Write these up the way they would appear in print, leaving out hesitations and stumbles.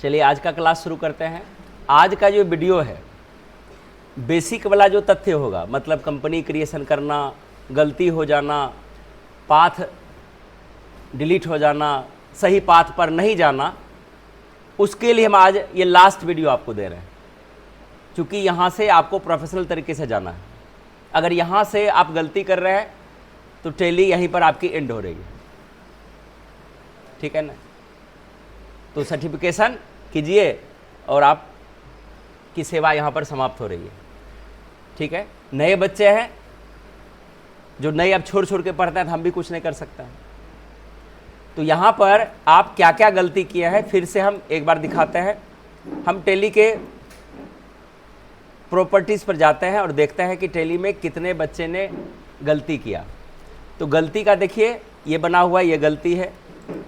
चलिए आज का क्लास शुरू करते हैं। आज का जो वीडियो है बेसिक वाला जो तथ्य होगा, मतलब कंपनी क्रिएशन करना, गलती हो जाना, पाथ डिलीट हो जाना, सही पाथ पर नहीं जाना, उसके लिए हम आज ये लास्ट वीडियो आपको दे रहे हैं, क्योंकि यहाँ से आपको प्रोफेशनल तरीके से जाना है। अगर यहाँ से आप गलती कर रहे हैं तो टैली यहीं पर आपकी एंड हो रही है, ठीक है ना। तो सर्टिफिकेशन कीजिए और आप की सेवा यहाँ पर समाप्त हो रही है, ठीक है। नए बच्चे हैं जो नए अब छोड़ छोड़ के पढ़ते हैं तो हम भी कुछ नहीं कर सकते हैं। तो यहाँ पर आप क्या क्या गलती किए हैं फिर से हम एक बार दिखाते हैं। हम टैली के प्रॉपर्टीज़ पर जाते हैं और देखते हैं कि टैली में कितने बच्चे ने गलती किया। तो गलती का देखिए, ये बना हुआ है, ये गलती है,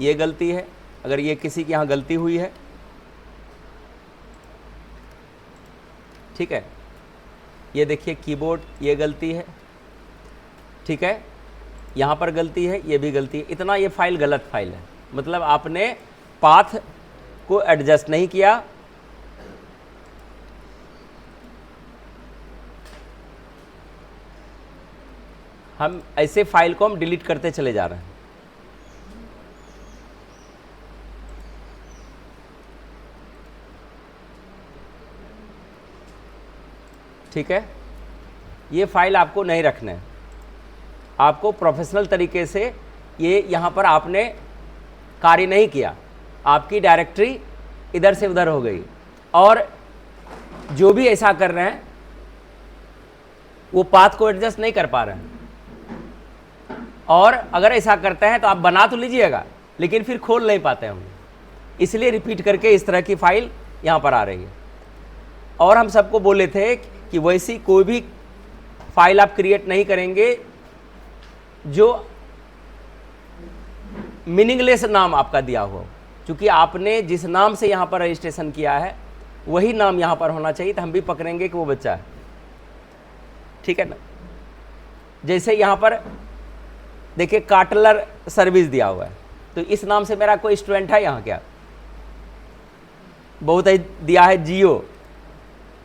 ये गलती है। अगर ये किसी के यहाँ गलती हुई है, ठीक है, ये देखिए कीबोर्ड, ये गलती है, ठीक है, यहाँ पर गलती है, ये भी गलती है। इतना ये फाइल गलत फाइल है, मतलब आपने पाथ को एडजस्ट नहीं किया। हम ऐसे फाइल को हम डिलीट करते चले जा रहे हैं, ठीक है। ये फाइल आपको नहीं रखना है, आपको प्रोफेशनल तरीके से ये यहाँ पर आपने कार्य नहीं किया, आपकी डायरेक्टरी इधर से उधर हो गई। और जो भी ऐसा कर रहे हैं वो पाथ को एडजस्ट नहीं कर पा रहे हैं, और अगर ऐसा करते हैं तो आप बना तो लीजिएगा लेकिन फिर खोल नहीं पाते हैं, इसलिए रिपीट करके इस तरह की फाइल यहाँ पर आ रही है। और हम सबको बोले थे कि वैसी कोई भी फाइल आप क्रिएट नहीं करेंगे जो मीनिंगलेस नाम आपका दिया हुआ, क्योंकि आपने जिस नाम से यहाँ पर रजिस्ट्रेशन किया है वही नाम यहाँ पर होना चाहिए, तो हम भी पकड़ेंगे कि वो बच्चा है, ठीक है ना। जैसे यहाँ पर देखिए काटलर सर्विस दिया हुआ है, तो इस नाम से मेरा कोई स्टूडेंट है यहाँ क्या? बहुत ही दिया है जियो,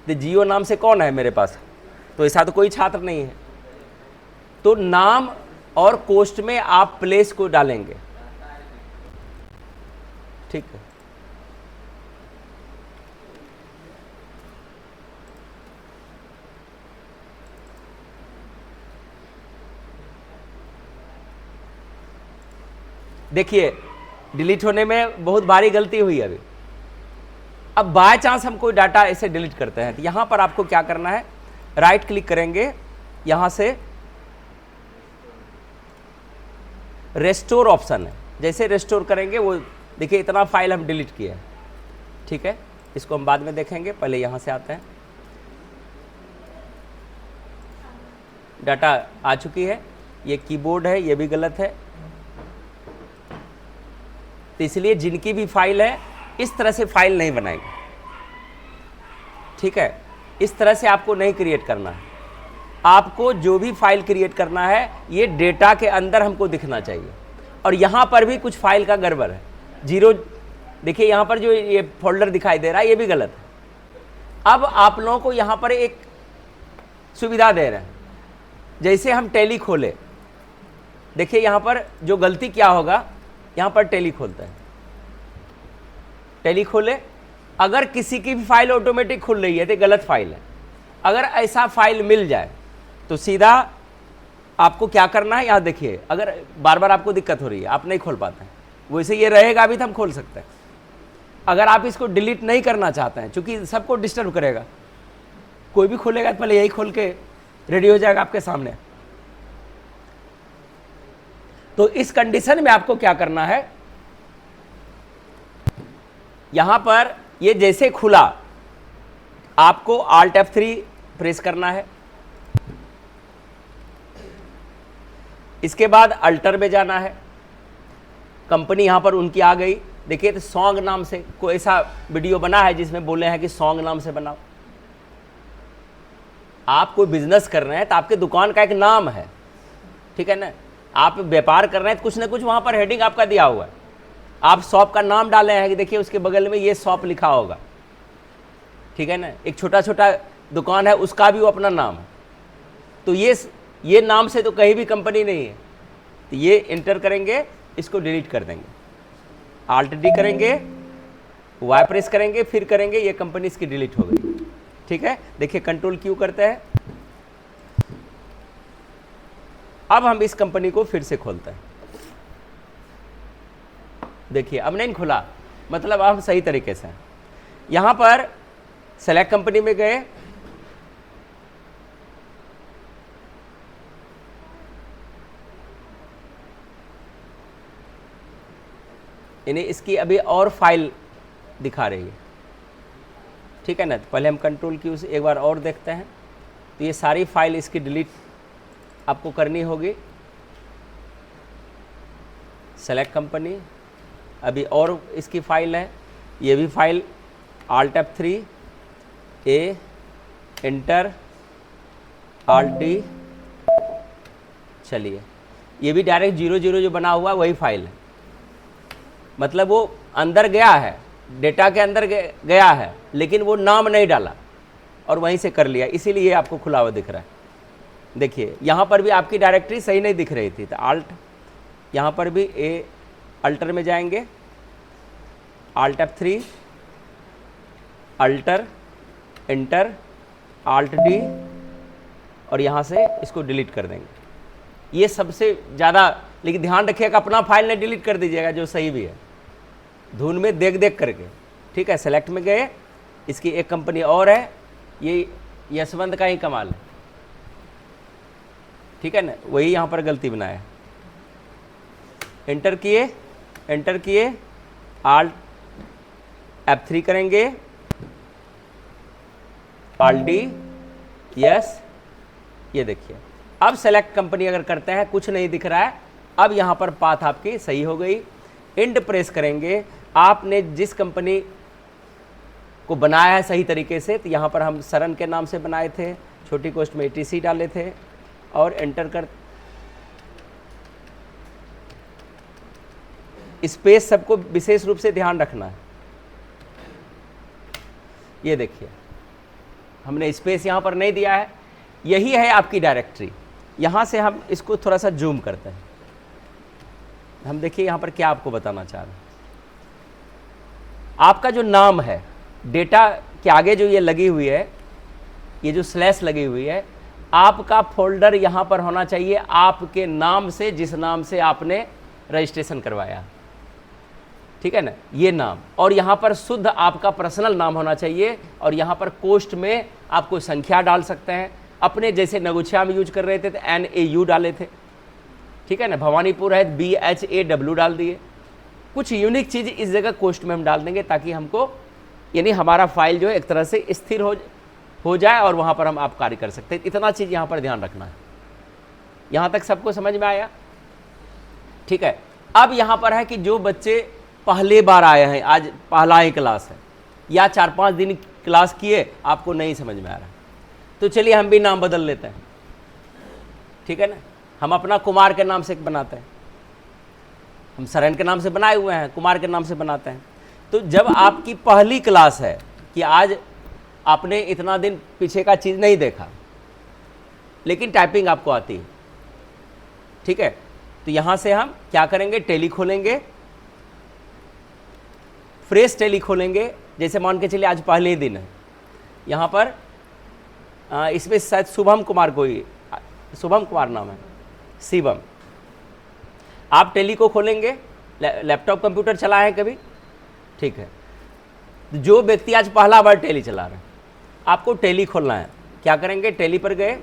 तो जियो नाम से कौन है मेरे पास? तो ऐसा तो कोई छात्र नहीं है। तो नाम और कोस्ट में आप प्लेस को डालेंगे, ठीक है। देखिए डिलीट होने में बहुत भारी गलती हुई अभी। अब बाय चांस हम कोई डाटा ऐसे डिलीट करते हैं तो यहाँ पर आपको क्या करना है, राइट क्लिक करेंगे, यहाँ से रेस्टोर ऑप्शन है, जैसे रेस्टोर करेंगे वो देखिए इतना फाइल हम डिलीट किए हैं, ठीक है। इसको हम बाद में देखेंगे, पहले यहाँ से आते हैं। डाटा आ चुकी है, ये कीबोर्ड है, ये भी गलत है। तो इसलिए जिनकी भी फाइल है इस तरह से फाइल नहीं बनाएंगे, ठीक है। इस तरह से आपको नहीं क्रिएट करना है। आपको जो भी फाइल क्रिएट करना है ये डेटा के अंदर हमको दिखना चाहिए। और यहाँ पर भी कुछ फाइल का गड़बड़ है, जीरो, देखिए यहाँ पर जो ये फोल्डर दिखाई दे रहा है ये भी गलत है। अब आप लोगों को यहाँ पर एक सुविधा दे रहे हैं, जैसे हम टैली खोले, देखिए यहाँ पर जो गलती क्या होगा, यहाँ पर टैली खोलता है, टैली खोले, अगर किसी की भी फाइल ऑटोमेटिक खुल रही है तो गलत फाइल है। अगर ऐसा फाइल मिल जाए तो सीधा आपको क्या करना है, यहाँ देखिए, अगर बार बार आपको दिक्कत हो रही है, आप नहीं खोल पाते हैं, वैसे ये रहेगा अभी तो हम खोल सकते हैं। अगर आप इसको डिलीट नहीं करना चाहते हैं, क्योंकि सबको डिस्टर्ब करेगा, कोई भी खोलेगा तो पहले यही खोल के रेडी हो जाएगा आपके सामने। तो इस कंडीशन में आपको क्या करना है, यहां पर ये जैसे खुला आपको Alt F3 प्रेस करना है, इसके बाद अल्टर में जाना है। कंपनी यहां पर उनकी आ गई, देखिए तो सॉन्ग नाम से कोई ऐसा वीडियो बना है जिसमें बोले हैं कि सॉन्ग नाम से बनाओ। आप कोई बिजनेस कर रहे हैं तो आपके दुकान का एक नाम है, ठीक है ना। आप व्यापार कर रहे हैं तो कुछ ना कुछ वहां पर हेडिंग आपका दिया हुआ है। आप शॉप का नाम डाले हैं कि देखिए उसके बगल में ये शॉप लिखा होगा, ठीक है ना। एक छोटा छोटा दुकान है उसका भी वो अपना नाम है, तो ये नाम से तो कहीं भी कंपनी नहीं है। तो ये इंटर करेंगे, इसको डिलीट कर देंगे, Alt D करेंगे, Y प्रेस करेंगे, फिर करेंगे, ये कंपनी इसकी डिलीट हो गई, ठीक है। देखिए कंट्रोल Q करते हैं। अब हम इस कंपनी को फिर से खोलते हैं, देखिए अब नहीं खुला, मतलब अब हम सही तरीके से हैं। यहां पर सेलेक्ट कंपनी में गए, यानी इसकी अभी और फाइल दिखा रही है, ठीक है ना। तो पहले हम कंट्रोल Q से एक बार और देखते हैं। तो ये सारी फाइल इसकी डिलीट आपको करनी होगी। सेलेक्ट कंपनी, अभी और इसकी फाइल है, ये भी file Alt F3 A, inter Alt D, चलिए ये भी डायरेक्ट 00 जो बना हुआ वही फाइल है, मतलब वो अंदर गया है, डेटा के अंदर गया है, लेकिन वो नाम नहीं डाला और वहीं से कर लिया, इसीलिए आपको खुला हुआ दिख रहा है। देखिए यहाँ पर भी आपकी डायरेक्टरी सही नहीं दिख रही थी, तो आल्ट, यहाँ पर भी ए अल्टर में जाएंगे, Alt F3 alter, inter Alt D, और यहाँ से इसको डिलीट कर देंगे। ये सबसे ज़्यादा, लेकिन ध्यान रखिएगा अपना फाइल नहीं डिलीट कर दीजिएगा, जो सही भी है, धुन में देख देख करके, ठीक है। सेलेक्ट में गए, इसकी एक कंपनी और है, ये यशवंत का ही कमाल है, ठीक है ना, वही यहाँ पर गलती बनाया। एंटर किए, Alt F3 करेंगे, Alt D, यस, ये देखिए अब सेलेक्ट कंपनी अगर करते हैं कुछ नहीं दिख रहा है। अब यहाँ पर पाथ आपकी सही हो गई, इंड प्रेस करेंगे। आपने जिस कंपनी को बनाया है सही तरीके से, तो यहाँ पर हम सरन के नाम से बनाए थे, छोटी कोस्ट में ATC डाले थे, और एंटर कर, स्पेस सबको विशेष रूप से ध्यान रखना है। ये देखिए हमने स्पेस यहाँ पर नहीं दिया है, यही है आपकी डायरेक्टरी। यहाँ से हम इसको थोड़ा सा जूम करते हैं, हम देखिए यहाँ पर क्या आपको बताना चाह रहे हैं। आपका जो नाम है, डेटा के आगे जो ये लगी हुई है, ये जो स्लैश लगी हुई है, आपका फोल्डर यहाँ पर होना चाहिए आपके नाम से, जिस नाम से आपने रजिस्ट्रेशन करवाया, ठीक है ना, ये नाम। और यहाँ पर शुद्ध आपका पर्सनल नाम होना चाहिए, और यहाँ पर कोस्ट में आप कोई संख्या डाल सकते हैं, अपने जैसे नगुछिया में यूज कर रहे थे तो NAU डाले थे, ठीक है ना। भवानीपुर है BHAW डाल दिए, कुछ यूनिक चीज़ इस जगह कोस्ट में हम डाल देंगे, ताकि हमको, यानी हमारा फाइल जो है एक तरह से स्थिर हो जाए और वहाँ पर हम आप कार्य कर सकते हैं। इतना चीज़ यहाँ पर ध्यान रखना है। यहाँ तक सबको समझ में आया, ठीक है। अब यहाँ पर है कि जो बच्चे पहले बार आए हैं, आज पहला ही क्लास है, या 4-5 दिन क्लास किए, आपको नहीं समझ में आ रहा, तो चलिए हम भी नाम बदल लेते हैं, ठीक है ना। हम अपना कुमार के नाम से बनाते हैं, हम सरन के नाम से बनाए हुए हैं, कुमार के नाम से बनाते हैं। तो जब आपकी पहली क्लास है कि आज आपने इतना दिन पीछे का चीज़ नहीं देखा, लेकिन टाइपिंग आपको आती है, ठीक है, तो यहाँ से हम क्या करेंगे, टेली खोलेंगे, फ्रेश टेली खोलेंगे। जैसे मान के चलिए आज पहले ही दिन है, यहाँ पर इसमें शायद शुभम कुमार नाम है, शिवम। आप टेली को खोलेंगे, लैपटॉप कंप्यूटर चलाए हैं कभी, ठीक है। जो व्यक्ति आज पहला बार टेली चला रहे हैं, आपको टेली खोलना है, क्या करेंगे, टेली पर गए,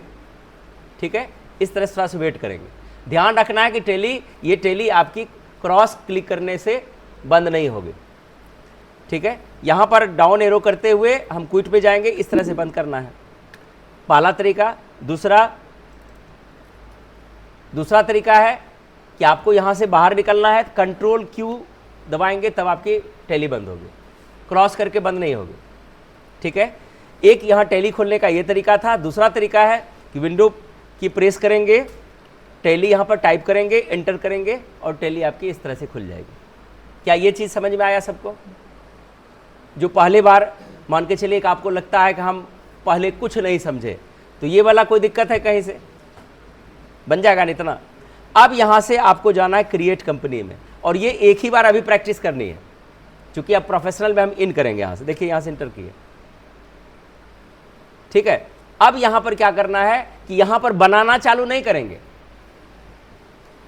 ठीक है, इस तरह से थोड़ा सा वेट करेंगे। ध्यान रखना है कि ये टेली आपकी क्रॉस क्लिक करने से बंद नहीं होगी, ठीक है। यहाँ पर डाउन एरो करते हुए हम क्विट पे जाएंगे, इस तरह से बंद करना है, पहला तरीका। दूसरा तरीका है कि आपको यहाँ से बाहर निकलना है, कंट्रोल Q दबाएंगे, तब आपकी टेली बंद होगी, क्रॉस करके बंद नहीं होगी, ठीक है। एक यहाँ टेली खोलने का ये तरीका था। दूसरा तरीका है कि विंडो की प्रेस करेंगे, टेली यहाँ पर टाइप करेंगे, एंटर करेंगे, और टेली आपकी इस तरह से खुल जाएगी, क्या ये चीज़ समझ में आया सबको? जो पहले बार मान के चलिए कि आपको लगता है कि हम पहले कुछ नहीं समझे, तो ये वाला कोई दिक्कत है कहीं से? बन जाएगा नहीं इतना। अब यहाँ से आपको जाना है क्रिएट कंपनी में, और ये एक ही बार अभी प्रैक्टिस करनी है, क्योंकि अब प्रोफेशनल में हम इन करेंगे। यहाँ से देखिए, यहाँ से इंटर किए, ठीक है। अब यहाँ पर क्या करना है कि यहाँ पर बनाना चालू नहीं करेंगे,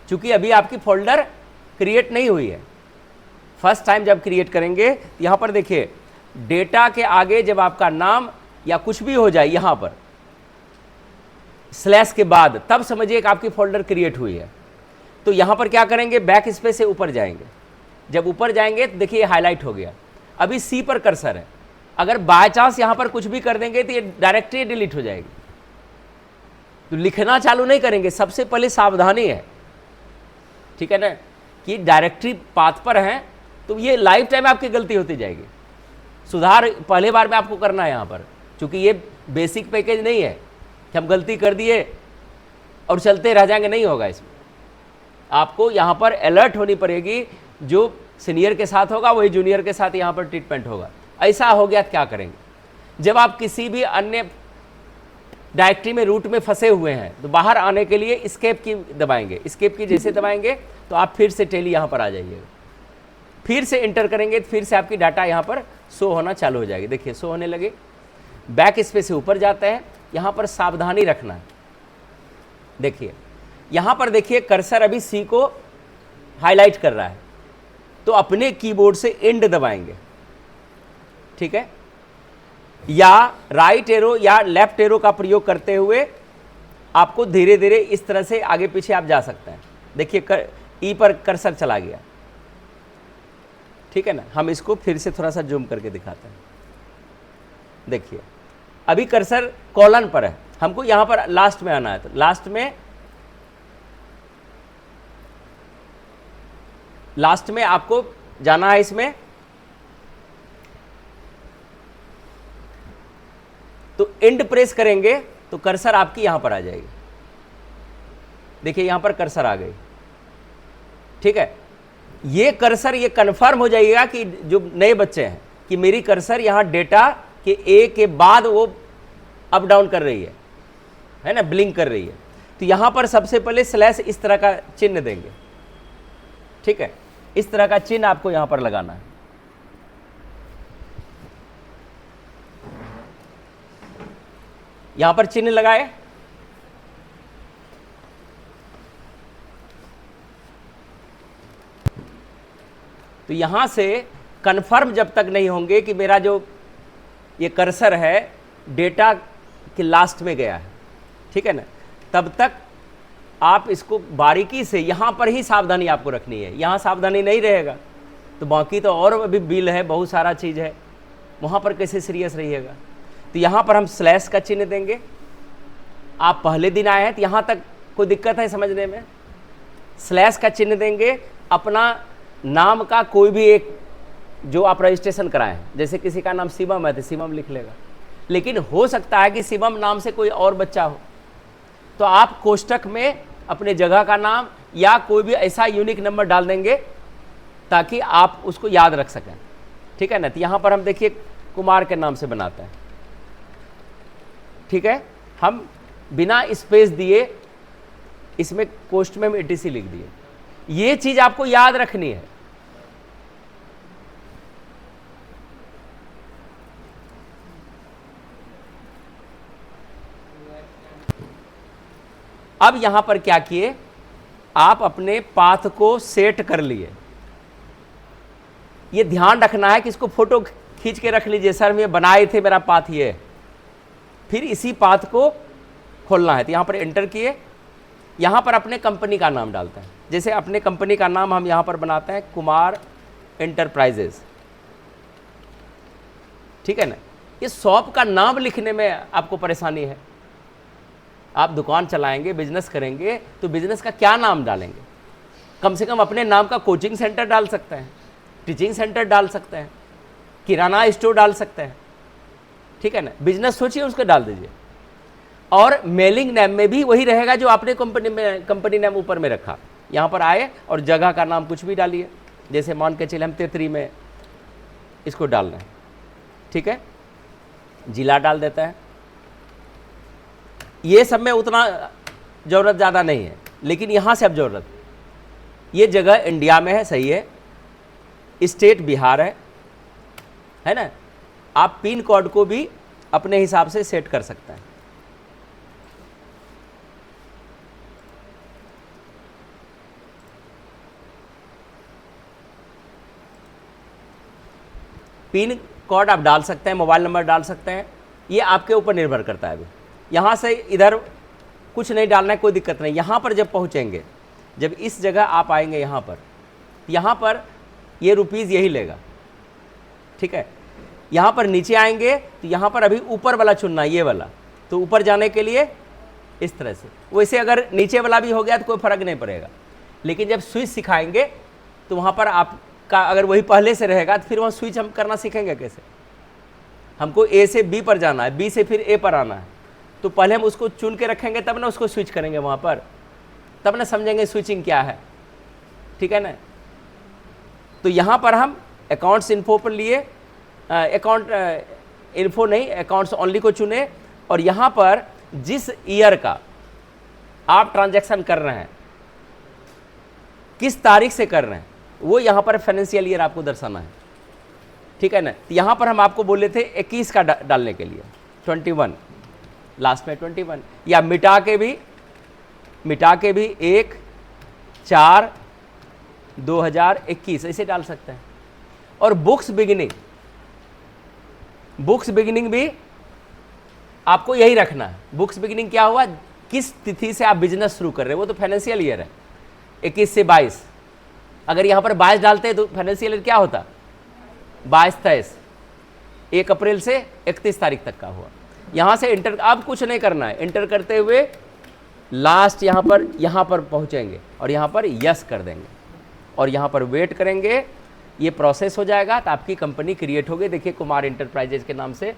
क्योंकि अभी आपकी फोल्डर क्रिएट नहीं हुई है। फर्स्ट टाइम जब क्रिएट करेंगे तो यहाँ पर देखिए, डेटा के आगे जब आपका नाम या कुछ भी हो जाए यहाँ पर स्लैश के बाद, तब समझिए कि आपकी फोल्डर क्रिएट हुई है। तो यहाँ पर क्या करेंगे, बैक स्पेस से ऊपर जाएंगे। जब ऊपर जाएंगे तो देखिए हाईलाइट हो गया। अभी सी पर कर्सर है, अगर बाय चांस यहाँ पर कुछ भी कर देंगे तो ये डायरेक्टरी डिलीट हो जाएगी। तो लिखना चालू नहीं करेंगे, सबसे पहले सावधानी है, ठीक है ना, कि डायरेक्टरी पाथ पर हैं तो ये लाइफ टाइम आपकी गलती होती जाएगी। सुधार पहले बार में आपको करना है यहाँ पर, क्योंकि ये बेसिक पैकेज नहीं है कि हम गलती कर दिए और चलते रह जाएंगे, नहीं होगा। इसमें आपको यहाँ पर अलर्ट होनी पड़ेगी। जो सीनियर के साथ होगा वही जूनियर के साथ यहाँ पर ट्रीटमेंट होगा। ऐसा हो गया तो क्या करेंगे? जब आप किसी भी अन्य डायरेक्टरी में रूट में फंसे हुए हैं तो बाहर आने के लिए एस्केप की दबाएंगे। एस्केप की जैसे दबाएंगे तो आप फिर से टेली यहाँ पर आ जाइएगा, फिर से इंटर करेंगे तो फिर से आपकी डाटा यहाँ पर शो होना चालू हो जाएगी। देखिए शो होने लगे। बैक स्पेस से ऊपर जाते हैं, यहाँ पर सावधानी रखना है। देखिए यहाँ पर देखिए कर्सर अभी सी को हाईलाइट कर रहा है, तो अपने कीबोर्ड से एंड दबाएंगे, ठीक है, या राइट एरो या लेफ्ट एरो का प्रयोग करते हुए आपको धीरे धीरे इस तरह से आगे पीछे आप जा सकते हैं। देखिए ई पर कर्सर चला गया, ठीक है ना। हम इसको फिर से थोड़ा सा जूम करके दिखाते हैं। देखिए अभी कर्सर कॉलन पर है, हमको यहां पर लास्ट में आना है, तो लास्ट में आपको जाना है। इसमें तो एंड प्रेस करेंगे तो कर्सर आपकी यहां पर आ जाएगी। देखिए यहां पर कर्सर आ गई, ठीक है। ये कर्सर ये कंफर्म हो जाएगा कि जो नए बच्चे हैं कि मेरी कर्सर यहां डेटा के ए के बाद वो अप डाउन कर रही है ना, ब्लिंक कर रही है। तो यहां पर सबसे पहले स्लैश इस तरह का चिन्ह देंगे, ठीक है। इस तरह का चिन्ह आपको यहां पर लगाना है। यहां पर चिन्ह लगाए, तो यहां से कंफर्म जब तक नहीं होंगे कि मेरा जो ये कर्सर है डेटा के लास्ट में गया है, ठीक है ना, तब तक आप इसको बारीकी से यहां पर ही सावधानी आपको रखनी है। यहां सावधानी नहीं रहेगा तो बाकी तो और अभी बिल है, बहुत सारा चीज़ है, वहां पर कैसे सीरियस रहिएगा। तो यहां पर हम स्लैश का चिन्ह देंगे। आप पहले दिन आए हैं तो यहां तक कोई दिक्कत है समझने में? स्लैश का चिन्ह देंगे। अपना नाम का कोई भी एक जो आप रजिस्ट्रेशन कराएं, जैसे किसी का नाम शिवम है तो शिवम लिख लेगा, लेकिन हो सकता है कि शिवम नाम से कोई और बच्चा हो, तो आप कोष्टक में अपने जगह का नाम या कोई भी ऐसा यूनिक नंबर डाल देंगे ताकि आप उसको याद रख सकें, ठीक है ना। तो यहाँ पर हम देखिए कुमार के नाम से बनाते हैं, ठीक है। हम बिना स्पेस दिए इसमें कोष्ट में ETC लिख दिए। ये चीज आपको याद रखनी है। अब यहां पर क्या किए, आप अपने पाथ को सेट कर लिए। ये ध्यान रखना है कि इसको फोटो खींच के रख लीजिए, सर मैं बनाए थे मेरा पाथ ये, फिर इसी पाथ को खोलना है। तो यहां पर एंटर किए, यहां पर अपने कंपनी का नाम डालते हैं। जैसे अपने कंपनी का नाम हम यहां पर बनाते हैं कुमार एंटरप्राइजेस, ठीक है ना। ये शॉप का नाम लिखने में आपको परेशानी है। आप दुकान चलाएंगे, बिजनेस करेंगे, तो बिजनेस का क्या नाम डालेंगे? कम से कम अपने नाम का कोचिंग सेंटर डाल सकते हैं, टीचिंग सेंटर डाल सकते हैं, किराना स्टोर डाल सकते हैं, ठीक है ना। बिजनेस सोचिए उसको डाल दीजिए। और मेलिंग नेम में भी वही रहेगा जो आपने कंपनी नेम ऊपर में रखा। यहाँ पर आए और जगह का नाम कुछ भी डालिए, जैसे मान के चले हम तेतरी में इसको डाल रहे हैं, ठीक है, जिला डाल देता है। ये सब में उतना ज़रूरत ज़्यादा नहीं है, लेकिन यहाँ से अब ज़रूरत, ये जगह इंडिया में है, सही है, स्टेट बिहार है ना। आप पिन कोड को भी अपने हिसाब से सेट कर सकते हैं। पिन कोड आप डाल सकते हैं, मोबाइल नंबर डाल सकते हैं, ये आपके ऊपर निर्भर करता है। अभी यहाँ से इधर कुछ नहीं डालना है, कोई दिक्कत नहीं। यहाँ पर जब पहुँचेंगे, जब इस जगह आप आएंगे यहाँ पर ये रुपीज़ यही लेगा, ठीक है। यहाँ पर नीचे आएंगे तो यहाँ पर अभी ऊपर वाला चुनना है, ये वाला, तो ऊपर जाने के लिए इस तरह से। वैसे अगर नीचे वाला भी हो गया तो कोई फ़र्क नहीं पड़ेगा, लेकिन जब स्विच सिखाएंगे तो वहाँ पर आपका अगर वही पहले से रहेगा तो फिर वहाँ स्विच हम करना सीखेंगे कैसे। हमको ए से बी पर जाना है, बी से फिर ए पर आना है, तो पहले हम उसको चुन के रखेंगे, तब ना उसको स्विच करेंगे वहाँ पर, तब ना समझेंगे स्विचिंग क्या है, ठीक है ना। तो यहाँ पर हम अकाउंट्स इन्फो पर लिए, अकाउंट इन्फो नहीं, अकाउंट्स ओनली को चुने, और यहाँ पर जिस ईयर का आप ट्रांजैक्शन कर रहे हैं, किस तारीख से कर रहे हैं, वो यहाँ पर फाइनेंशियल ईयर आपको दर्शाना है, ठीक है ना। तो यहाँ पर हम आपको बोले थे 21 का डालने के लिए 21, लास्ट में 21, या मिटा के भी 1/4/2021 ऐसे डाल सकते हैं। और बुक्स बिगिनिंग भी आपको यही रखना है। बुक्स बिगिनिंग क्या हुआ, किस तिथि से आप बिजनेस शुरू कर रहे हैं, वो तो फाइनेंशियल ईयर है 21 से 22। अगर यहाँ पर 22 डालते हैं तो फाइनेंशियल ईयर क्या होता, 22-23, 1 अप्रैल से 31 तारीख तक का हुआ। यहाँ से इंटर, अब कुछ नहीं करना है, इंटर करते हुए लास्ट यहाँ पर पहुँचेंगे और यहाँ पर यस कर देंगे और यहाँ पर वेट करेंगे, ये प्रोसेस हो जाएगा तो आपकी कंपनी क्रिएट होगी। देखिए कुमार इंटरप्राइजेज के नाम से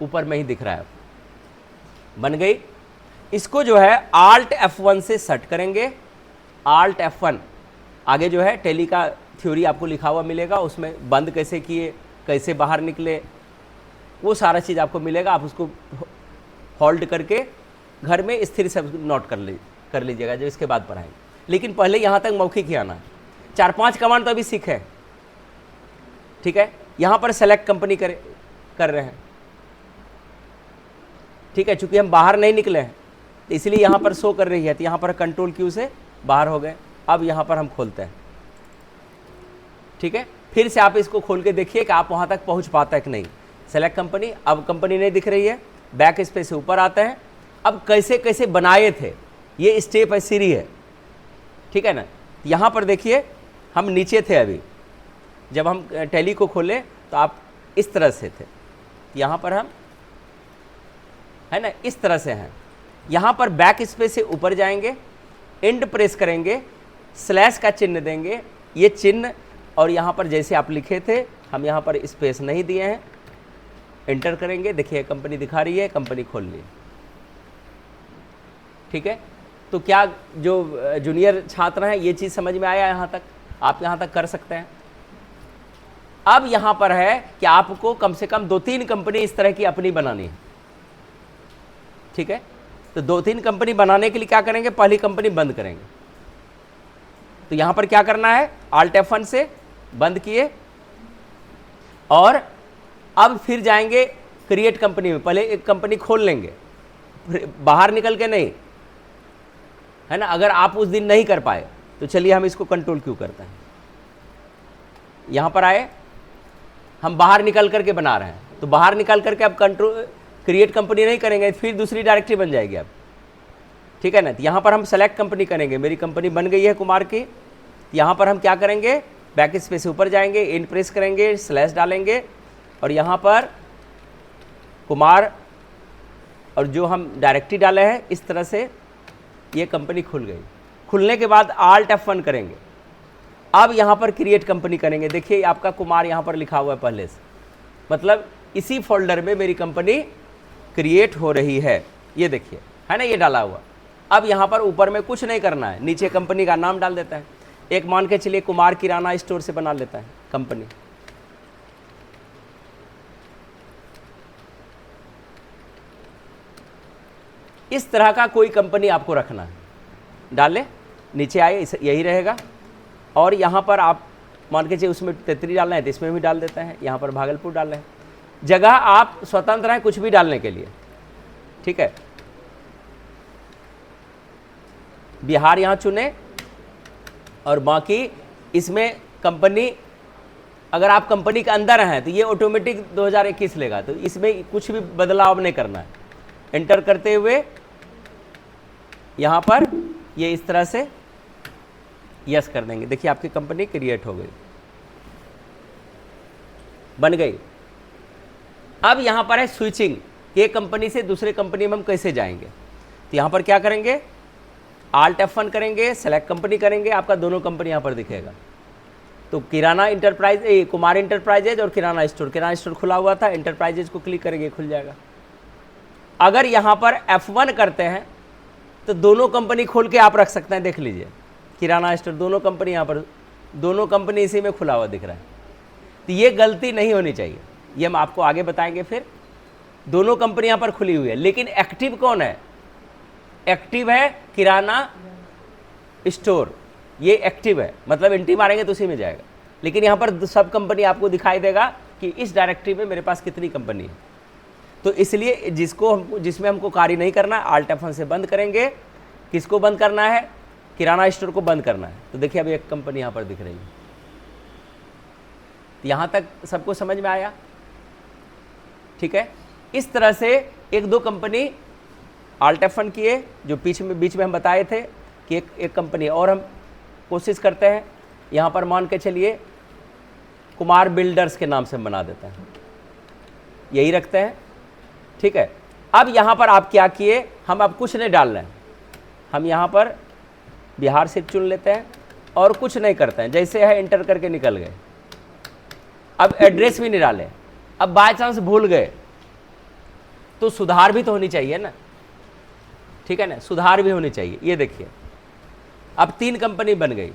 ऊपर में ही दिख रहा है, बन गई। इसको जो है Alt F1 से सर्च करेंगे, Alt F1, आगे जो है टेली का थ्योरी आपको लिखा हुआ मिलेगा, उसमें बंद कैसे किए, कैसे बाहर निकले, वो सारा चीज़ आपको मिलेगा। आप उसको होल्ड करके घर में स्थिर से नोट कर लीजिएगा, जो इसके बाद पढ़ाएंगे। लेकिन पहले यहाँ तक मौखिक ही आना है। 4-5 कमांड तो अभी सीखे, ठीक है। यहाँ पर सेलेक्ट कंपनी कर रहे हैं, ठीक है, चूंकि हम बाहर नहीं निकले हैं तो इसलिए यहाँ पर शो कर रही है, तो यहाँ पर कंट्रोल क्यू से बाहर हो गए। अब यहाँ पर हम खोलते हैं, ठीक है। फिर से आप इसको खोल के देखिए कि आप वहाँ तक पहुँच पाते हैं कि नहीं। सेलेक्ट कंपनी, अब कंपनी नहीं दिख रही है, बैक स्पेस से ऊपर आते हैं। अब कैसे कैसे बनाए थे, ये स्टेप है, सीरी है, ठीक है ना। यहाँ पर देखिए हम नीचे थे, अभी जब हम टैली को खोले तो आप इस तरह से थे, यहाँ पर हम है ना इस तरह से हैं। यहाँ पर बैक स्पेस से ऊपर जाएंगे, एंड प्रेस करेंगे, स्लैश का चिन्ह देंगे, ये चिन्ह, और यहाँ पर जैसे आप लिखे थे हम यहाँ पर स्पेस नहीं दिए हैं, एंटर करेंगे। देखिए कंपनी दिखा रही है, कंपनी खोल ली, ठीक है। तो क्या जो जूनियर छात्र हैं ये चीज़ समझ में आया, यहाँ तक आप यहाँ तक कर सकते हैं। अब यहाँ पर है कि आपको कम से कम 2-3 कंपनी इस तरह की अपनी बनानी है, ठीक है। तो 2-3 कंपनी बनाने के लिए क्या करेंगे, पहली कंपनी बंद करेंगे। तो यहाँ पर क्या करना है, Alt F1 से बंद किए और अब फिर जाएंगे क्रिएट कंपनी में। पहले एक कंपनी खोल लेंगे, बाहर निकल के नहीं, है ना। अगर आप उस दिन नहीं कर पाए तो चलिए हम इसको कंट्रोल क्यों करते हैं। यहाँ पर आए, हम बाहर निकल करके बना रहे हैं, तो बाहर निकल करके अब कंट्रोल क्रिएट कंपनी नहीं करेंगे, फिर दूसरी डायरेक्टरी बन जाएगी अब, ठीक है ना। तो यहाँ पर हम सेलेक्ट कंपनी करेंगे, मेरी कंपनी बन गई है कुमार की। यहाँ पर हम क्या करेंगे, बैक स्पेस से ऊपर जाएंगे, इन प्रेस करेंगे, स्लैश डालेंगे और यहाँ पर कुमार और जो हम डायरेक्टरी डाले हैं इस तरह से ये कंपनी खुल गई। खुलने के बाद Alt F1 करेंगे, अब यहाँ पर क्रिएट कंपनी करेंगे। देखिए आपका कुमार यहाँ पर लिखा हुआ है पहले से, मतलब इसी फोल्डर में मेरी कंपनी क्रिएट हो रही है, ये देखिए है ना, ये डाला हुआ। अब यहाँ पर ऊपर में कुछ नहीं करना है, नीचे कंपनी का नाम डाल देता है। एक मान के चलिए कुमार किराना स्टोर से बना लेता है कंपनी। इस तरह का कोई कंपनी आपको रखना है, डाले नीचे आए यही रहेगा। और यहाँ पर आप मान के चलिए उसमें तेतरी डालना है तो इसमें भी डाल देते हैं, यहाँ पर भागलपुर डाल रहे हैं। जगह आप स्वतंत्र हैं कुछ भी डालने के लिए, ठीक है। बिहार यहाँ चुने और बाकी इसमें कंपनी, अगर आप कंपनी के अंदर हैं तो ये ऑटोमेटिक 2021 लेगा, तो इसमें कुछ भी बदलाव नहीं करना है। एंटर करते हुए यहाँ पर ये इस तरह से यस कर देंगे। देखिए आपकी कंपनी क्रिएट हो गई, बन गई। अब यहाँ पर है स्विचिंग, एक कंपनी से दूसरे कंपनी में हम कैसे जाएंगे। तो यहाँ पर क्या करेंगे, Alt F1 करेंगे, सेलेक्ट कंपनी करेंगे, आपका दोनों कंपनी यहाँ पर दिखेगा। तो किराना इंटरप्राइज, कुमार इंटरप्राइजेज और किराना स्टोर खुला हुआ था, इंटरप्राइजेज को क्लिक करेंगे खुल जाएगा। अगर यहाँ पर F1 करते हैं तो दोनों कंपनी खोल के आप रख सकते हैं, देख लीजिए किराना स्टोर दोनों कंपनी यहाँ पर, दोनों कंपनी इसी में खुला हुआ दिख रहा है। तो ये गलती नहीं होनी चाहिए, ये हम आपको आगे बताएंगे। फिर दोनों कंपनी यहाँ पर खुली हुई है, लेकिन एक्टिव कौन है, एक्टिव है किराना स्टोर, ये एक्टिव है, मतलब एंट्री मारेंगे तो उसी में जाएगा। लेकिन यहाँ पर सब कंपनी आपको दिखाई देगा कि इस डायरेक्टरी में मेरे पास कितनी कंपनी है। तो इसलिए जिसमें हमको कार्य नहीं करना, Alt F1 से बंद करेंगे। किसको बंद करना है, किराना स्टोर को बंद करना है। तो देखिए अभी एक कंपनी यहाँ पर दिख रही है। यहाँ तक सबको समझ में आया, ठीक है। इस तरह से एक दो कंपनी Alt F1 किए, जो बीच में हम बताए थे कि एक कंपनी और हम कोशिश करते हैं। यहाँ पर मान के चलिए कुमार बिल्डर्स के नाम से हम बना देते हैं, यही रखते हैं, ठीक है। अब यहाँ पर आप क्या किए, हम अब कुछ नहीं डाल रहे हैं, हम यहाँ पर बिहार से चुन लेते हैं और कुछ नहीं करते हैं, जैसे है एंटर करके निकल गए। अब एड्रेस भी नहीं डाले। अब बाय चांस भूल गए तो सुधार भी तो होनी चाहिए ना, ठीक है ना, सुधार भी होनी चाहिए। ये देखिए अब 3 कंपनी बन गई,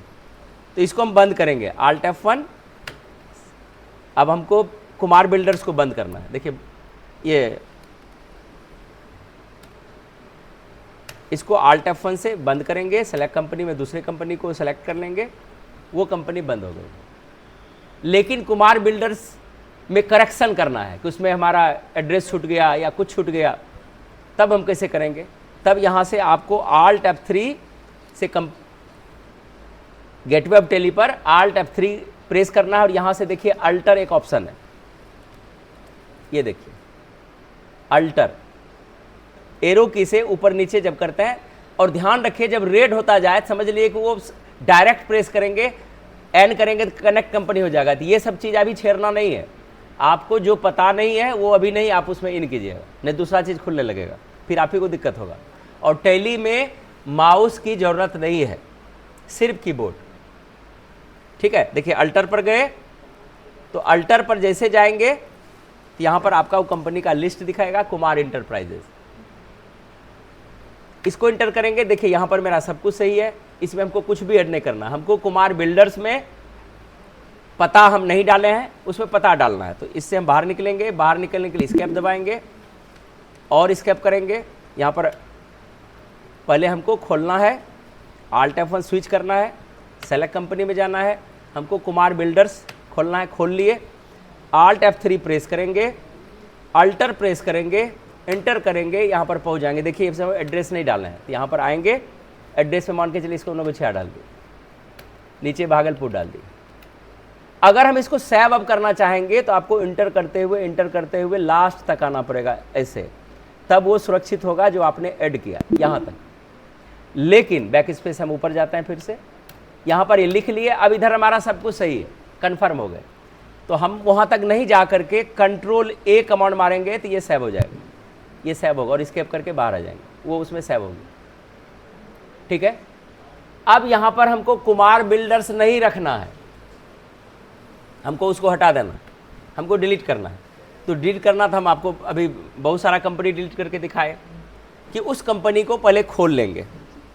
तो इसको हम बंद करेंगे Alt F1। अब हमको कुमार बिल्डर्स को बंद करना है। देखिए ये इसको Alt F1 से बंद करेंगे, सेलेक्ट कंपनी में दूसरे कंपनी को सेलेक्ट कर लेंगे, वो कंपनी बंद हो गई। लेकिन कुमार बिल्डर्स में करेक्शन करना है कि उसमें हमारा एड्रेस छूट गया या कुछ छूट गया, तब हम कैसे करेंगे। तब यहाँ से आपको Alt F3 से गेटवे ऑफ टेली पर Alt F3 प्रेस करना है और यहाँ से देखिए अल्टर एक ऑप्शन है, ये देखिए अल्टर, एरो की से ऊपर नीचे जब करते हैं, और ध्यान रखिए जब रेड होता जाए समझ लिए कि वो डायरेक्ट प्रेस करेंगे, एन करेंगे तो कनेक्ट कंपनी हो जाएगा। तो ये सब चीज़ अभी छेड़ना नहीं है, आपको जो पता नहीं है वो अभी नहीं आप उसमें इन कीजिएगा, नहीं दूसरा चीज़ खुलने लगेगा, फिर आप ही को दिक्कत होगा। और टैली में माउस की ज़रूरत नहीं है, सिर्फ कीबोर्ड, ठीक है। देखिए अल्टर पर गए तो अल्टर पर जैसे जाएंगे तो यहाँ पर आपका वो कंपनी का लिस्ट दिखाएगा, कुमार इंटरप्राइजेज। इसको इंटर करेंगे, देखिए यहाँ पर मेरा सब कुछ सही है, इसमें हमको कुछ भी ऐड नहीं करना। हमको कुमार बिल्डर्स में पता हम नहीं डाले हैं, उसमें पता डालना है। तो इससे हम बाहर निकलेंगे, बाहर निकलने के लिए एस्केप दबाएंगे और एस्केप करेंगे। यहाँ पर पहले हमको खोलना है, Alt F1 स्विच करना है, सेलेक्ट कंपनी में जाना है, हमको कुमार बिल्डर्स खोलना है, खोल लिए। Alt F3 प्रेस करेंगे, अल्टर प्रेस करेंगे, एंटर करेंगे, यहाँ पर पहुँच जाएंगे। देखिए इस समय एड्रेस नहीं डालना है, तो यहाँ पर आएंगे, एड्रेस में मान के चलिए इसको 96 डाल दिए, नीचे भागलपुर डाल दिए। अगर हम इसको सेव अब करना चाहेंगे तो आपको इंटर करते हुए लास्ट तक आना पड़ेगा ऐसे, तब वो सुरक्षित होगा जो आपने ऐड किया यहाँ तक। लेकिन बैक स्पेस हम ऊपर जाते हैं, फिर से यहाँ पर ये लिख लिए। अब इधर हमारा सब कुछ सही है, कन्फर्म हो गए, तो हम वहाँ तक नहीं जा करके Ctrl+A कमांड मारेंगे तो ये सेव हो जाएगा, ये सेव होगा और एस्केप करके बाहर आ जाएंगे, वो उसमें सेव होगी, ठीक है। अब यहाँ पर हमको कुमार बिल्डर्स नहीं रखना है, हमको उसको हटा देना, हमको डिलीट करना है। तो डिलीट करना था, हम आपको अभी बहुत सारा कंपनी डिलीट करके दिखाए कि उस कंपनी को पहले खोल लेंगे।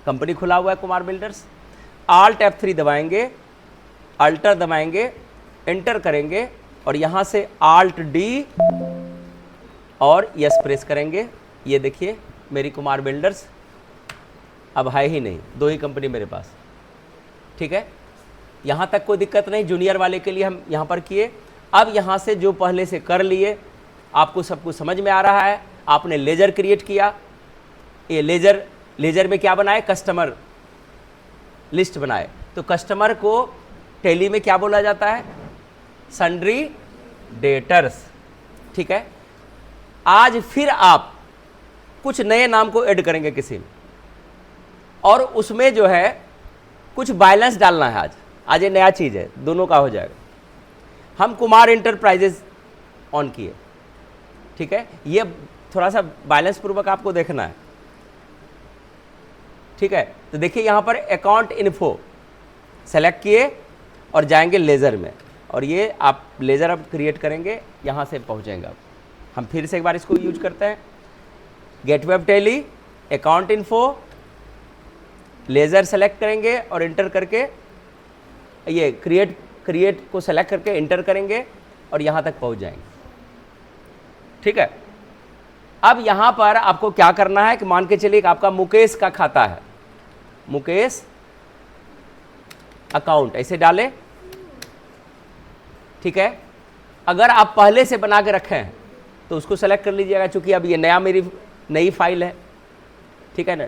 कंपनी खुला हुआ है कुमार बिल्डर्स, Alt F3 दबाएंगे, अल्टर दबाएंगे, एंटर करेंगे और यहाँ से Alt D और यस प्रेस करेंगे। ये देखिए मेरी कुमार बिल्डर्स अब है ही नहीं, 2 ही कंपनी मेरे पास। ठीक है, यहाँ तक कोई दिक्कत नहीं। जूनियर वाले के लिए हम यहाँ पर किए। अब यहाँ से जो पहले से कर लिए, आपको सब कुछ समझ में आ रहा है। आपने लेजर क्रिएट किया, ये लेजर में क्या बनाए, कस्टमर लिस्ट बनाए। तो कस्टमर को टैली में क्या बोला जाता है, सन्ड्री डेटर्स। ठीक है, आज फिर आप कुछ नए नाम को ऐड करेंगे किसी में, और उसमें जो है कुछ बैलेंस डालना है। आज ये नया चीज़ है, दोनों का हो जाएगा। हम कुमार इंटरप्राइजेस ऑन किए। ठीक है, ये थोड़ा सा बैलेंस पूर्वक आपको देखना है। ठीक है, तो देखिए यहाँ पर अकाउंट इन्फो सेलेक्ट किए और जाएंगे लेज़र में, और ये आप लेज़र अब क्रिएट करेंगे, यहाँ से पहुँचेंगे। अब हम फिर से एक बार इसको यूज करते हैं। Gateway Tally, account info, ledger select करेंगे और इंटर करके ये क्रिएट को सेलेक्ट करके इंटर करेंगे और यहाँ तक पहुँच जाएंगे। ठीक है, अब यहाँ पर आपको क्या करना है कि मान के चलिए कि आपका मुकेश का खाता है, मुकेश अकाउंट ऐसे डालें। ठीक है, अगर आप पहले से बना के रखे हैं तो उसको सेलेक्ट कर लीजिएगा, चूंकि अब ये मेरी नई फाइल है। ठीक है ना,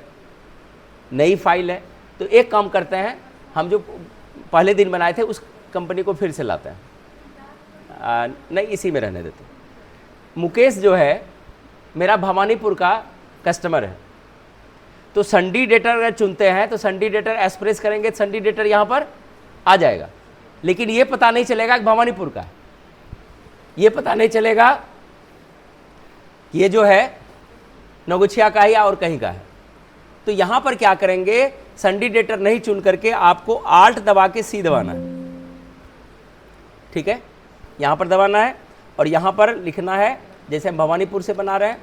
नई फाइल है। तो एक काम करते हैं, हम जो पहले दिन बनाए थे उस कंपनी को फिर से लाते हैं। नहीं, इसी में रहने देते। मुकेश जो है मेरा भवानीपुर का कस्टमर है, तो संडी डेटर अगर चुनते हैं तो संडी डेटर एक्सप्रेस करेंगे, संडी डेटर यहाँ पर आ जाएगा। लेकिन ये पता नहीं चलेगा कि भवानीपुर का है, ये पता नहीं चलेगा ये जो है नगुछिया का ही और कहीं का है। तो यहाँ पर क्या करेंगे, संडी डेटर नहीं चुन करके आपको आल्ट दबा के सी दबाना है। ठीक है, यहाँ पर दबाना है और यहाँ पर लिखना है, जैसे हम भवानीपुर से बना रहे हैं,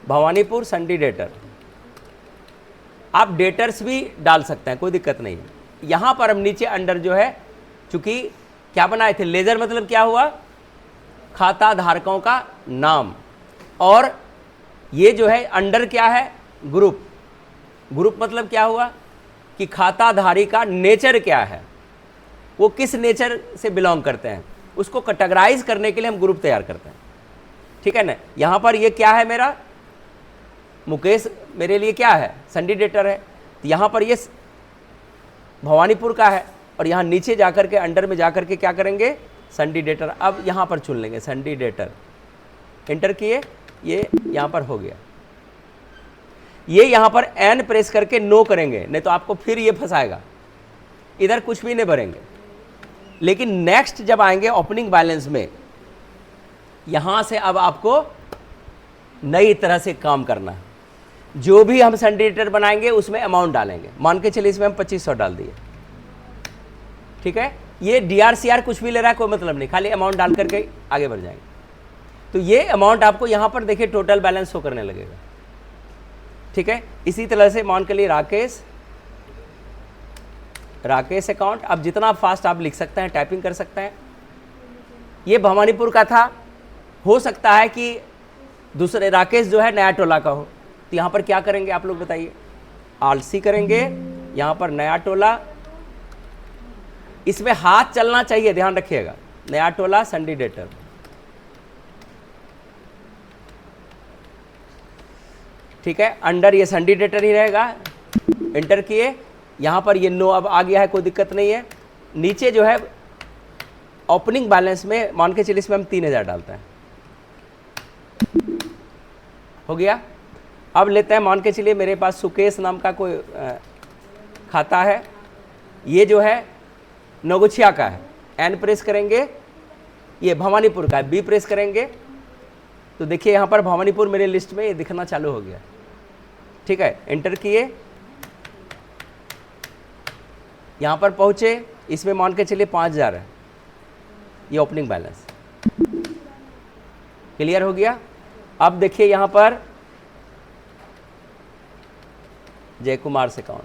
भवानीपुर संडी डेटर। आप डेटर्स भी डाल सकते हैं, कोई दिक्कत नहीं है। यहाँ पर हम नीचे अंडर जो है, चूंकि क्या बनाए थे, लेजर मतलब क्या हुआ, खाता धारकों का नाम, और ये जो है अंडर क्या है, ग्रुप। ग्रुप मतलब क्या हुआ कि खाताधारी का नेचर क्या है, वो किस नेचर से बिलोंग करते हैं, उसको कैटेगराइज करने के लिए हम ग्रुप तैयार करते हैं। ठीक है ना, यहाँ पर ये क्या है, मेरा मुकेश मेरे लिए क्या है, संडी डेटर है। तो यहाँ पर ये भवानीपुर का है, और यहाँ नीचे जाकर के अंडर में जाकर के क्या करेंगे, संडी डेटर। अब यहाँ पर चुन लेंगे संडी डेटर, एंटर किए, ये यहाँ पर हो गया। ये यहाँ पर एन प्रेस करके नो करेंगे, नहीं तो आपको फिर ये फंसाएगा, इधर कुछ भी नहीं भरेंगे। लेकिन नेक्स्ट जब आएंगे ओपनिंग बैलेंस में, यहाँ से अब आपको नई तरह से काम करना है। जो भी हम संडी डेटर बनाएंगे उसमें अमाउंट डालेंगे। मान के चलिए इसमें हम 2500 डाल दिए। ठीक है, ये DRCR कुछ भी ले रहा है, कोई मतलब नहीं, खाली अमाउंट डाल करके आगे बढ़ जाएंगे। तो ये अमाउंट आपको यहाँ पर देखिए टोटल बैलेंस शो करने लगेगा। ठीक है, इसी तरह से मान के लिए राकेश अकाउंट। अब जितना फास्ट आप लिख सकते हैं, टाइपिंग कर सकते हैं। ये भवानीपुर का था, हो सकता है कि दूसरे राकेश जो है नया टोला का हो। तो यहाँ पर क्या करेंगे आप लोग बताइए, आलसी करेंगे, यहाँ पर नया टोला, इसमें हाथ चलना चाहिए, ध्यान रखिएगा, नया टोला संडी डेटर। ठीक है, अंडर ये संडी डेटर ही रहेगा, एंटर किए, यहाँ पर ये नो अब आ गया है, कोई दिक्कत नहीं है। नीचे जो है ओपनिंग बैलेंस में मान के चलिए इसमें हम 3000 डालते हैं, हो गया। अब लेते हैं, मान के चलिए मेरे पास सुकेश नाम का कोई खाता है, ये जो है नगुछिया का है, एन प्रेस करेंगे, ये भवानीपुर का है, बी प्रेस करेंगे, तो देखिए यहाँ पर भवानीपुर मेरे लिस्ट में ये दिखना चालू हो गया। ठीक है, एंटर किए, यहाँ पर पहुँचे, इसमें मान के चलिए 5000 है, ये ओपनिंग बैलेंस क्लियर हो गया। अब देखिए यहाँ पर जय कुमार से अकाउंट,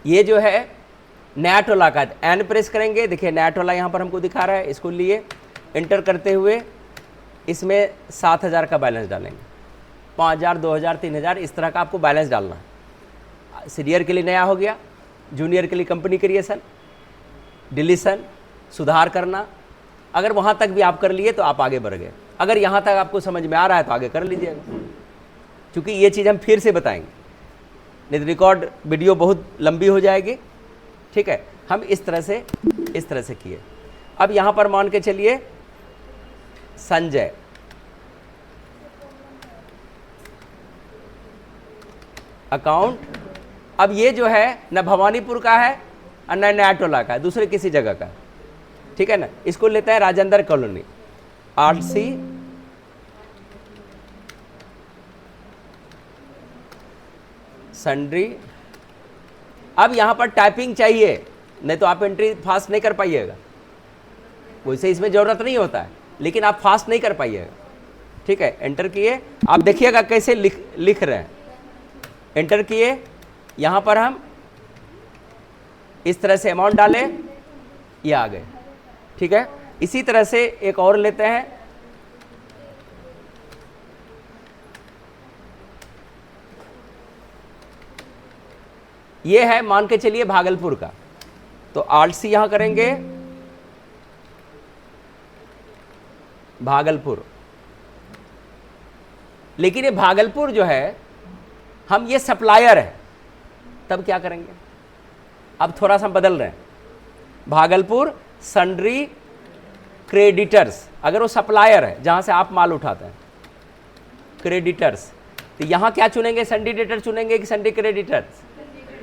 ये जो है नया टोला का एन प्रेस करेंगे, देखिए नया टोला यहाँ पर हमको दिखा रहा है, इसको लिए एंटर करते हुए इसमें 7,000 का बैलेंस डालेंगे, 5,000, 2,000, 3,000 इस तरह का आपको बैलेंस डालना है। सीनियर के लिए नया हो गया, जूनियर के लिए कंपनी क्रिएशन, डिलीशन, सुधार करना। अगर वहाँ तक भी आप कर लिए तो आप आगे बढ़ गए। अगर यहाँ तक आपको समझ में आ रहा है तो आगे कर लीजिएगा, क्योंकि ये चीज़ हम फिर से बताएंगे, नहीं तो रिकॉर्ड वीडियो बहुत लंबी हो जाएगी। ठीक है, हम इस तरह से किए। अब यहाँ पर मान के चलिए संजय, अकाउंट, अब ये जो है न भवानीपुर का है और न नया टोला का है, दूसरे किसी जगह का, ठीक है ना। इसको लेते हैं राजेंद्र कॉलोनी, आरसी सन्ड्री। अब यहाँ पर टाइपिंग चाहिए, नहीं तो आप एंट्री फास्ट नहीं कर पाइएगा। वैसे इसमें ज़रूरत नहीं होता है, लेकिन आप फास्ट नहीं कर पाइएगा। ठीक है, एंटर किए, आप देखिएगा कैसे लिख रहे हैं। एंटर किए, यहाँ पर हम इस तरह से अमाउंट डालें, ये आ गए। ठीक है, इसी तरह से एक और लेते हैं, ये है मान के चलिए भागलपुर का, तो आल्ट सी यहां करेंगे, भागलपुर। लेकिन ये भागलपुर जो है, हम ये सप्लायर है, तब क्या करेंगे, अब थोड़ा सा बदल रहे हैं। भागलपुर सन्ड्री क्रेडिटर्स, अगर वो सप्लायर है जहां से आप माल उठाते हैं, क्रेडिटर्स, तो यहां क्या चुनेंगे, सन्ड्री डेटर चुनेंगे कि सन्ड्री क्रेडिटर्स,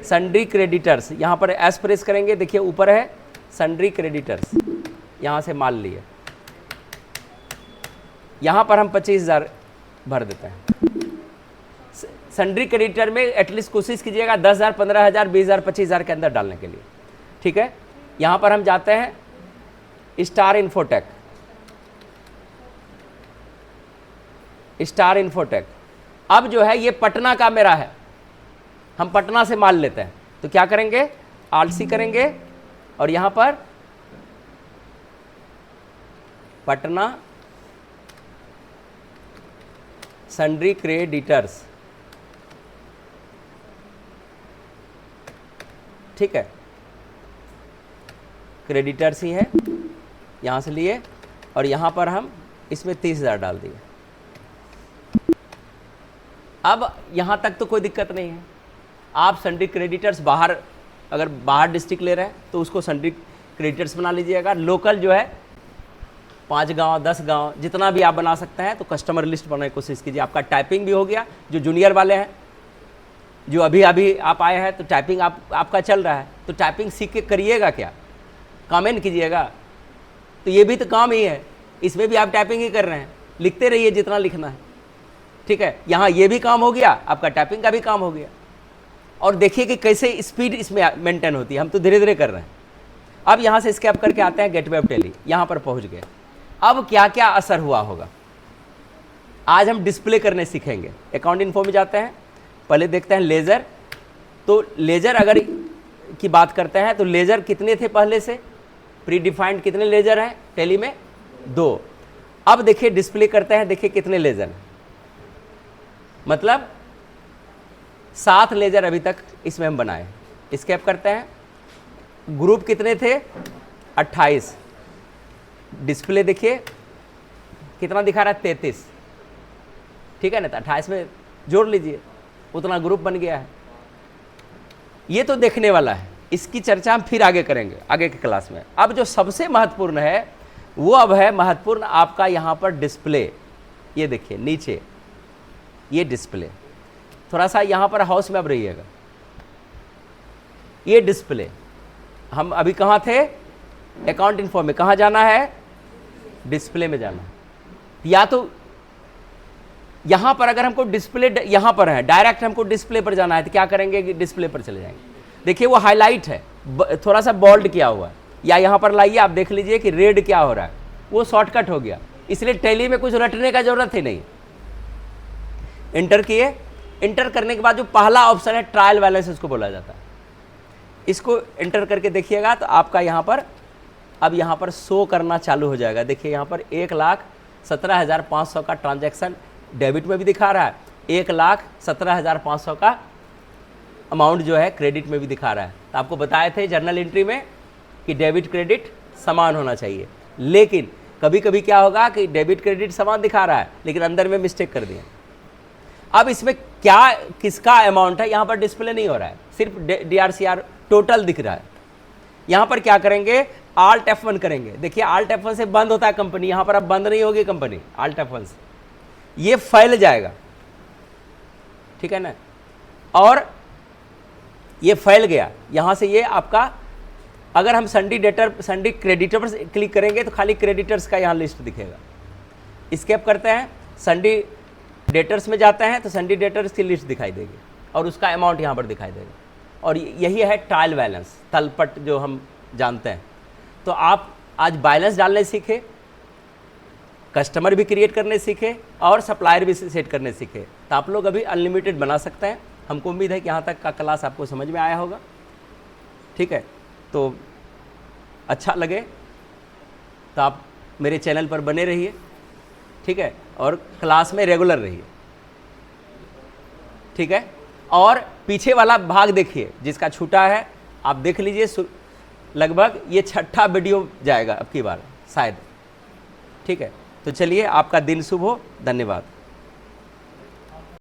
सन्ड्री क्रेडिटर्स। यहां पर एस प्रेस करेंगे, देखिए ऊपर है सन्ड्री क्रेडिटर्स, यहां से माल लिए, यहां पर हम 25,000 भर देते हैं। सन्ड्री क्रेडिटर में एटलीस्ट कोशिश कीजिएगा 10,000, 15,000, 20,000, 25,000 के अंदर डालने के लिए। ठीक है, यहां पर हम जाते हैं स्टार इन्फोटेक, स्टार इन्फोटेक। अब जो है ये पटना का मेरा है, हम पटना से माल लेते हैं, तो क्या करेंगे, आलसी करेंगे और यहां पर पटना सन्ड्री क्रेडिटर्स। ठीक है, क्रेडिटर्स ही है, यहां से लिए और यहां पर हम इसमें 30,000 डाल दिए। अब यहां तक तो कोई दिक्कत नहीं है। आप सन्ड्री क्रेडिटर्स बाहर, अगर बाहर डिस्ट्रिक्ट ले रहे हैं तो उसको सन्ड्री क्रेडिटर्स बना लीजिएगा। लोकल जो है 5 गांव, 10 गांव, जितना भी आप बना सकते हैं, तो कस्टमर लिस्ट बनाने की कोशिश कीजिए। आपका टाइपिंग भी हो गया। जो जूनियर वाले हैं, जो अभी आप आए हैं, तो टाइपिंग आपका चल रहा है, तो टाइपिंग सीख के करिएगा, क्या कमेंट कीजिएगा। तो ये भी तो काम ही है, इसमें भी आप टाइपिंग ही कर रहे हैं, लिखते रहिए जितना लिखना है। ठीक है, यहाँ ये भी काम हो गया, आपका टाइपिंग का भी काम हो गया। और देखिए कि कैसे स्पीड इसमें मेंटेन होती है, हम तो धीरे धीरे कर रहे हैं। अब यहाँ से स्केप करके आते हैं गेटवे ऑफ टेली, यहाँ पर पहुँच गए। अब क्या क्या असर हुआ होगा, आज हम डिस्प्ले करने सीखेंगे। अकाउंट इन्फो में जाते हैं, पहले देखते हैं लेजर। तो लेजर अगर की बात करते हैं तो लेजर कितने थे पहले से, प्री डिफाइंड कितने लेजर हैं टेली में, 2। अब देखिए डिस्प्ले करते हैं, देखिए कितने लेजर हैं, मतलब 7 लेजर अभी तक इसमें हम बनाए। स्केप करते हैं, ग्रुप कितने थे, 28। डिस्प्ले देखिए कितना दिखा रहा है, 33। ठीक है ना, तो 28 में जोड़ लीजिए, उतना ग्रुप बन गया है। ये तो देखने वाला है, इसकी चर्चा हम फिर आगे करेंगे आगे की क्लास में। अब जो सबसे महत्वपूर्ण है वो अब है महत्वपूर्ण आपका यहाँ पर डिस्प्ले। ये देखिए नीचे ये डिस्प्ले, थोड़ा सा यहाँ पर हाउस में अब रहिएगा। ये डिस्प्ले, हम अभी कहाँ थे, अकाउंट इन्फो में, कहाँ जाना है, डिस्प्ले में जाना है। या तो यहाँ पर अगर हमको डिस्प्ले यहाँ पर है, डायरेक्ट हमको डिस्प्ले पर जाना है, तो क्या करेंगे कि डिस्प्ले पर चले जाएंगे। देखिए वो हाईलाइट है, थोड़ा सा बोल्ड किया हुआ है, या यहाँ पर लाइए आप देख लीजिए कि रेड क्या हो रहा है, वो शॉर्टकट हो गया, इसलिए टैली में कुछ रटने का जरूरत ही नहीं। एंटर किए, एंटर करने के बाद जो पहला ऑप्शन है ट्रायल बैलेंस, उसको बोला जाता है। इसको एंटर करके देखिएगा तो आपका यहाँ पर अब यहाँ पर शो करना चालू हो जाएगा। देखिए यहाँ पर 1,17,500 का ट्रांजैक्शन डेबिट में भी दिखा रहा है, 1,17,500 का अमाउंट जो है क्रेडिट में भी दिखा रहा है। तो आपको बताए थे जर्नल एंट्री में कि डेबिट क्रेडिट समान होना चाहिए, लेकिन कभी कभी क्या होगा कि डेबिट क्रेडिट समान दिखा रहा है लेकिन अंदर में मिस्टेक कर दिया। अब इसमें क्या किसका अमाउंट है यहाँ पर डिस्प्ले नहीं हो रहा है, सिर्फ DRCR टोटल दिख रहा है। यहाँ पर क्या करेंगे, Alt F1 करेंगे। देखिए Alt F1 से बंद होता है कंपनी, यहाँ पर अब बंद नहीं होगी कंपनी Alt F1 से, ये फैल जाएगा, ठीक है ना। और ये फैल गया यहाँ से, ये आपका अगर हम संडी क्रेडिटर्स क्लिक करेंगे तो खाली क्रेडिटर्स का यहाँ लिस्ट दिखेगा। स्केप करते हैं, संडी डेटर्स में जाते हैं तो संडी डेटर्स की लिस्ट दिखाई देगी और उसका अमाउंट यहाँ पर दिखाई देगा। और यही है ट्रायल बैलेंस, तलपट जो हम जानते हैं। तो आप आज बैलेंस डालने सीखे, कस्टमर भी क्रिएट करने सीखे और सप्लायर भी सेट करने सीखे, तो आप लोग अभी अनलिमिटेड बना सकते हैं। हमको उम्मीद है कि यहाँ तक का क्लास आपको समझ में आया होगा, ठीक है। तो अच्छा लगे तो आप मेरे चैनल पर बने रहिए, ठीक है, और क्लास में रेगुलर रहिए, ठीक है। और पीछे वाला भाग देखिए जिसका छूटा है, आप देख लीजिए, लगभग ये 6ठा वीडियो जाएगा अब की बार शायद, ठीक है। तो चलिए, आपका दिन शुभ हो, धन्यवाद।